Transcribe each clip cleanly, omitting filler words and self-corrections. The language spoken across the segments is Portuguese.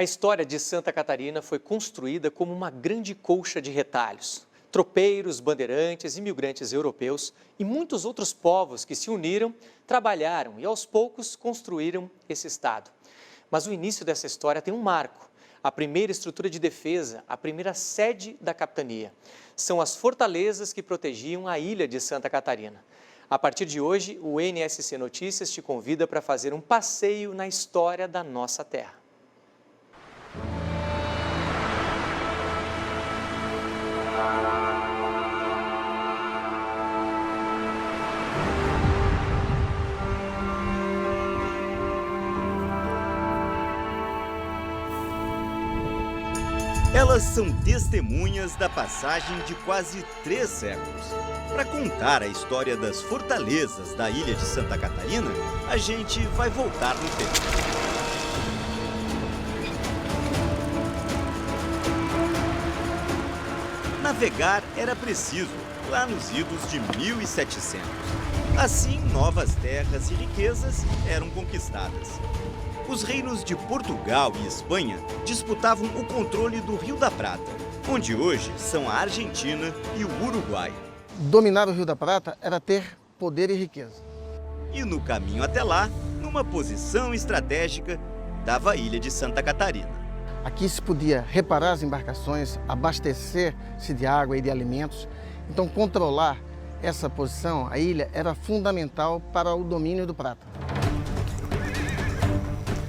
A história de Santa Catarina foi construída como uma grande colcha de retalhos. Tropeiros, bandeirantes, imigrantes europeus e muitos outros povos que se uniram, trabalharam e aos poucos construíram esse estado. Mas o início dessa história tem um marco. A primeira estrutura de defesa, a primeira sede da capitania. São as fortalezas que protegiam a ilha de Santa Catarina. A partir de hoje, o NSC Notícias te convida para fazer um passeio na história da nossa terra. Elas são testemunhas da passagem de quase 3 séculos. Para contar a história das fortalezas da ilha de Santa Catarina, a gente vai voltar no tempo. Navegar era preciso, lá nos idos de 1700. Assim, novas terras e riquezas eram conquistadas. Os reinos de Portugal e Espanha disputavam o controle do Rio da Prata, onde hoje são a Argentina e o Uruguai. Dominar o Rio da Prata era ter poder e riqueza. E no caminho até lá, numa posição estratégica, estava a ilha de Santa Catarina. Aqui se podia reparar as embarcações, abastecer-se de água e de alimentos. Então, controlar essa posição, a ilha, era fundamental para o domínio do prata.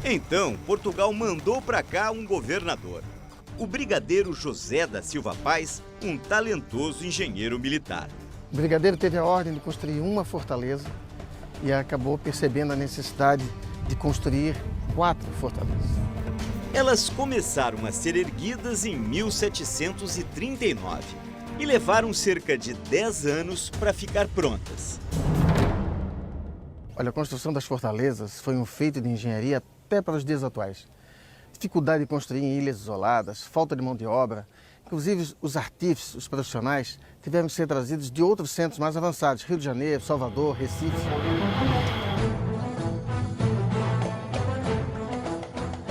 Então, Portugal mandou para cá um governador, o brigadeiro José da Silva Paz, um talentoso engenheiro militar. O brigadeiro teve a ordem de construir uma fortaleza e acabou percebendo a necessidade de construir 4 fortalezas. Elas começaram a ser erguidas em 1739 e levaram cerca de 10 anos para ficar prontas. Olha, a construção das fortalezas foi um feito de engenharia até para os dias atuais. Dificuldade de construir em ilhas isoladas, falta de mão de obra. Inclusive, os artífices, os profissionais, tiveram que ser trazidos de outros centros mais avançados, Rio de Janeiro, Salvador, Recife.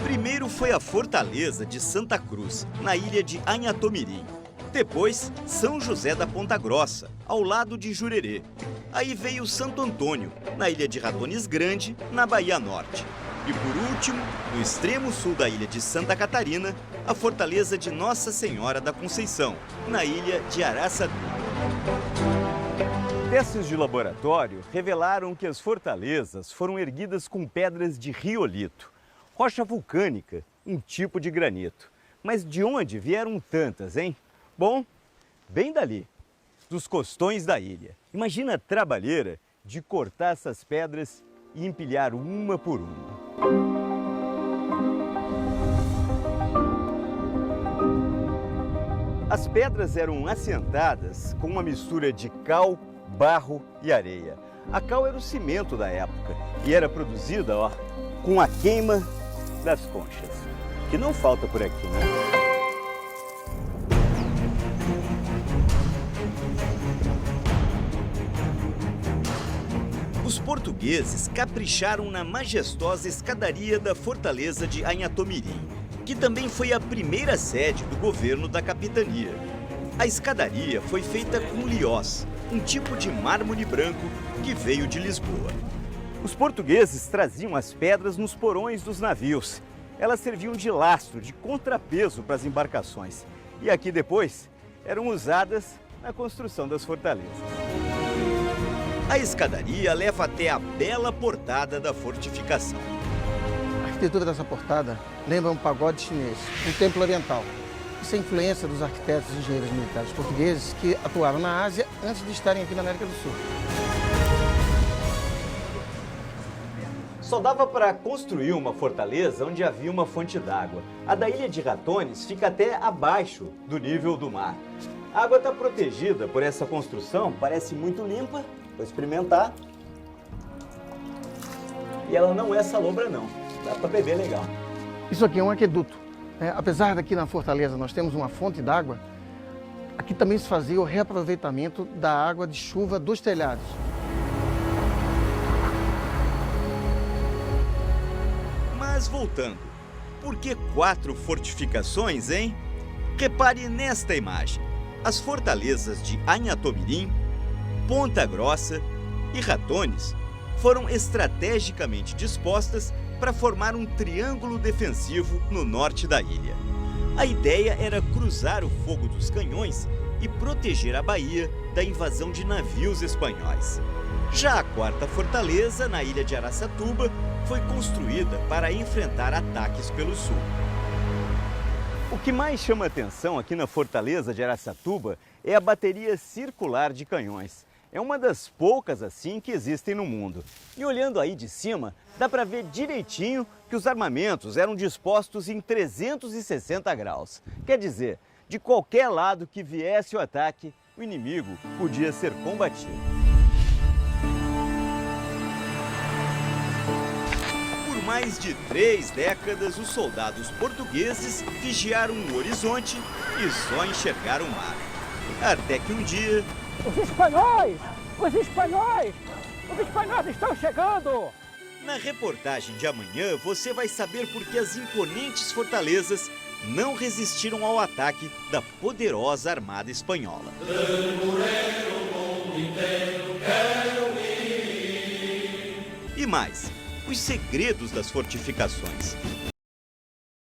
Primeiro foi a fortaleza de Santa Cruz, na ilha de Anhatomirim. Depois, São José da Ponta Grossa, ao lado de Jurerê. Aí veio Santo Antônio, na ilha de Ratones Grande, na Bahia Norte. E por último, no extremo sul da ilha de Santa Catarina, a fortaleza de Nossa Senhora da Conceição, na ilha de Araçatuba. Testes de laboratório revelaram que as fortalezas foram erguidas com pedras de riolito, rocha vulcânica, um tipo de granito. Mas de onde vieram tantas, hein? Bom, bem dali, dos costões da ilha. Imagina a trabalheira de cortar essas pedras e empilhar uma por uma. As pedras eram assentadas com uma mistura de cal, barro e areia. A cal era o cimento da época e era produzida, com a queima das conchas, que não falta por aqui, né? Os portugueses capricharam na majestosa escadaria da fortaleza de Anhatomirim, que também foi a primeira sede do governo da capitania. A escadaria foi feita com liós, um tipo de mármore branco que veio de Lisboa. Os portugueses traziam as pedras nos porões dos navios. Elas serviam de lastro, de contrapeso para as embarcações. E aqui depois eram usadas na construção das fortalezas. A escadaria leva até a bela portada da fortificação. A arquitetura dessa portada lembra um pagode chinês, um templo oriental. Isso é influência dos arquitetos e engenheiros militares portugueses que atuaram na Ásia antes de estarem aqui na América do Sul. Só dava para construir uma fortaleza onde havia uma fonte d'água. A da ilha de Ratones fica até abaixo do nível do mar. A água está protegida por essa construção, parece muito limpa. Vou experimentar. E ela não é salobra não, dá para beber legal. Isso aqui é um aqueduto. Apesar daqui na fortaleza nós temos uma fonte d'água, aqui também se fazia o reaproveitamento da água de chuva dos telhados. Mas voltando, Por que 4 fortificações, hein? Repare nesta imagem. As fortalezas de Anhatomirim, Ponta Grossa e Ratones foram estrategicamente dispostas para formar um triângulo defensivo no norte da ilha. A ideia era cruzar o fogo dos canhões e proteger a baía da invasão de navios espanhóis. Já a 4ª fortaleza, na ilha de Araçatuba, foi construída para enfrentar ataques pelo sul. O que mais chama atenção aqui na fortaleza de Araçatuba é a bateria circular de canhões. É uma das poucas assim que existem no mundo. E olhando aí de cima, dá para ver direitinho que os armamentos eram dispostos em 360 graus. Quer dizer, de qualquer lado que viesse o ataque, o inimigo podia ser combatido. Por mais de 3 décadas, os soldados portugueses vigiaram o horizonte e só enxergaram o mar. Até que um dia... Os espanhóis! Os espanhóis! Os espanhóis estão chegando! Na reportagem de amanhã, você vai saber por que as imponentes fortalezas não resistiram ao ataque da poderosa armada espanhola. E mais, os segredos das fortificações.